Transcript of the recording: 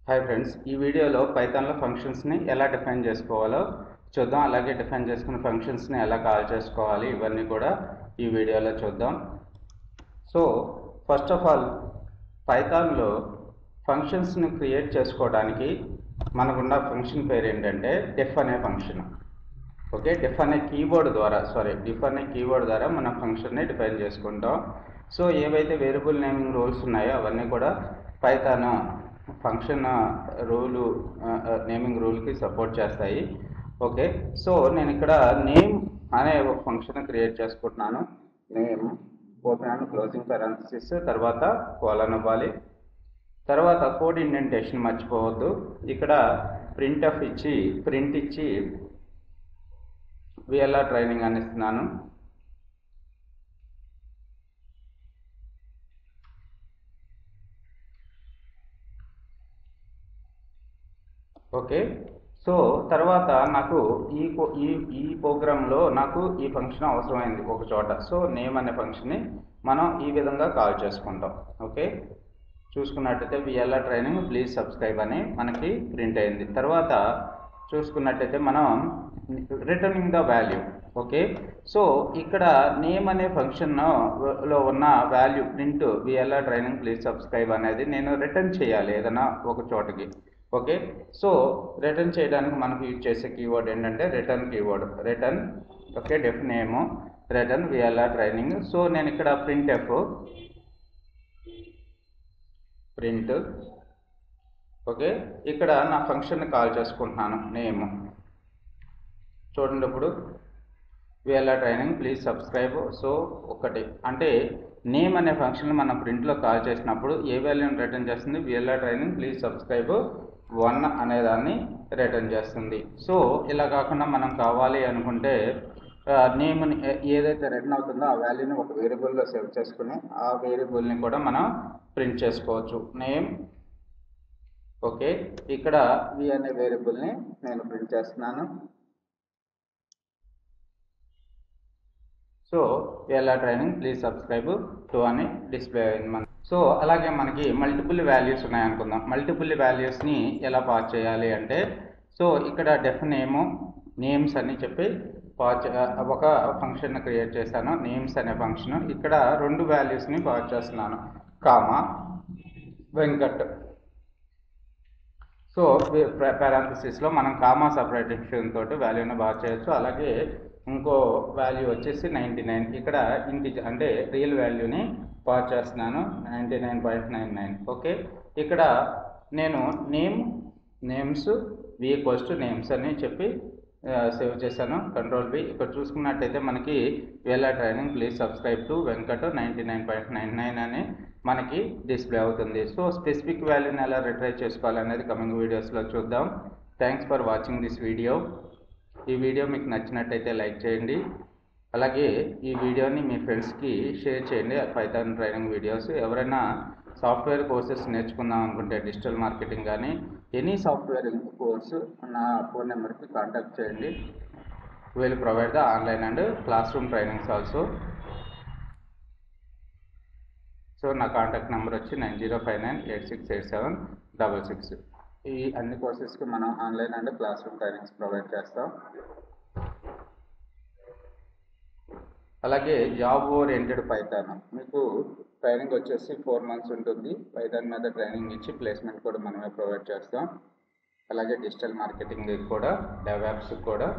Hi friends, ఈ వీడియోలో పైథాన్లో ఫంక్షన్స్ని ఎలా డిఫైన్ చేసుకోవాలో చూద్దాం. అలాగే డిఫైన్ చేసుకున్న ఫంక్షన్స్ని ఎలా కాల్ చేసుకోవాలి ఇవన్నీ కూడా ఈ వీడియోలో చూద్దాం. సో ఫస్ట్ ఆఫ్ ఆల్ పైథాన్లో ఫంక్షన్స్ని క్రియేట్ చేసుకోవడానికి మనకున్న ఫంక్షన్ పేరు ఏంటంటే డిఫ్ అనే ఫంక్షన్. ఓకే, డిఫ్ అనే కీవర్డ్ ద్వారా మన ఫంక్షన్ని డిఫైన్ చేసుకుంటాం. సో ఏవైతే వేరియబుల్ నేమింగ్ రూల్స్ ఉన్నాయో అవన్నీ కూడా పైథాన్ ఫంక్షన్ నేమింగ్ రూల్కి సపోర్ట్ చేస్తాయి. ఓకే, సో నేను ఇక్కడ నేమ్ అనే ఒక ఫంక్షన్ క్రియేట్ చేసుకుంటున్నాను. నేమ్ ఓపెన్ క్లోజింగ్ పారాంథసిస్, తర్వాత కోలన్ ఇవ్వాలి. తర్వాత కోడ్ ఇండెంటేషన్ మర్చిపోవద్దు. ఇక్కడ ప్రింట్ ఇచ్చి విఎల్ఆర్ ట్రైనింగ్ అని ఇస్తున్నాను. ఓకే, సో తర్వాత నాకు ఈ ప్రోగ్రాంలో నాకు ఈ ఫంక్షన్ అవసరమైంది ఒక చోట. సో నేమ్ అనే ఫంక్షన్ని మనం ఈ విధంగా కాల్ చేసుకుంటాం. ఓకే, చూసుకున్నట్టయితే విఎల్ఆర్ ట్రైనింగ్ ప్లీజ్ సబ్స్క్రైబ్ అని మనకి ప్రింట్ అయింది. తర్వాత చూసుకున్నట్టయితే మనం returning the value. Okay, so ఇక్కడ నేమ్ అనే ఫంక్షన్లో ఉన్న value print VLR training please subscribe అనేది నేను రిటర్న్ చేయాలి ఏదైనా ఒక చోటకి. ఓకే, సో రిటర్న్ చేయడానికి మనకు యూజ్ చేసే కీవర్డ్ ఏంటంటే return keyword. Return okay, def name return VLR training. So నేను ఇక్కడ ప్రింట్ ఓకే, ఇక్కడ నా ఫంక్షన్ కాల్ చేసుకుంటున్నాను నేమ్. చూడండి, ఇప్పుడు VLR training please subscribe. So ఒకటి అంటే నేమ్ అనే ఫంక్షన్ మనం ప్రింట్లో కాల్ చేసినప్పుడు ఏ వాల్యూని రిటర్న్ చేస్తుంది? విఎల్ఆర్ ట్రైనింగ్ ప్లీజ్ సబ్స్క్రైబ్ 1 అనేదాన్ని రిటర్న్ చేస్తుంది. సో ఇలా కాకుండా మనం కావాలి అనుకుంటే నేమ్ని ఏదైతే రిటర్న్ అవుతుందో ఆ వాల్యూని ఒక వేరియబుల్లో సేవ్ చేసుకుని ఆ వేరియబుల్ని కూడా మనం ప్రింట్ చేసుకోవచ్చు. నేమ్ ఓకే, ఇక్కడ వి అనే వేరియబుల్ని నేను ప్రింట్ చేస్తున్నాను. So VLR training please subscribe 2 అని డిస్ప్లే అయింది. సో అలాగే మనకి మల్టిపుల్ వాల్యూస్ ఉన్నాయనుకుందాం. మల్టిపుల్ వాల్యూస్ని ఎలా పాస్ చేయాలి అంటే, సో ఇక్కడ డెఫ్ నేమ్స్ అని చెప్పి ఒక ఫంక్షన్ క్రియేట్ చేశాను. నేమ్స్ అనే ఫంక్షన్ ఇక్కడ 2 వాల్యూస్ని పాస్ చేస్తున్నాను, కామా వెంకట్. సో పారాంథసిస్లో మనం కామా సపరేషన్ తోటి వాల్యూని పాస్ చేయొచ్చు. అలాగే ఇంకో వాల్యూ వచ్చేసి 99. ఇక్కడ ఇంటిజర్ అంటే రియల్ వాల్యూని పాస్ చేస్తున్నాను 99.99. ఓకే, ఇక్కడ నేను names v equals to names అని చెప్పి సేవ్ చేశాను. Control B. ఇక్కడ చూసుకున్నట్టయితే మనకి VLR training please subscribe to Venkat 99.99 అని మనకి డిస్ప్లే అవుతుంది. సో స్పెసిఫిక్ వాల్యూని ఎలా రిట్రైవ్ చేసుకోవాలనేది కమింగ్ వీడియోస్లో చూద్దాం. Thanks for watching this video. ఈ వీడియో మీకు నచ్చినట్టయితే లైక్ చేయండి. అలాగే ఈ వీడియోని మీ ఫ్రెండ్స్కి షేర్ చేయండి. Python training videos. ఎవరైనా సాఫ్ట్వేర్ కోర్సెస్ నేర్చుకుందాం అనుకుంటే డిజిటల్ మార్కెటింగ్ కానీ ఎనీ సాఫ్ట్వేర్ కోర్సు నా ఫోన్ నెంబర్కి కాంటాక్ట్ చేయండి. Will provide the online and class room trainings also. So నా కాంటాక్ట్ నెంబర్ వచ్చి 9059868766. ఈ అన్ని కోర్సెస్కి మనం online and class room trainings provide చేస్తాం. అలాగే జాబ్ ఓరియంటెడ్ పైథాన్ మీకు ట్రైనింగ్ వచ్చేసి 4 months ఉంటుంది. పైథాన్ మీద ట్రైనింగ్ ఇచ్చి ప్లేస్మెంట్ కూడా మనమే ప్రొవైడ్ చేస్తాం. అలాగే డిజిటల్ మార్కెటింగ్ కూడా, డెవ్ యాప్స్ కూడా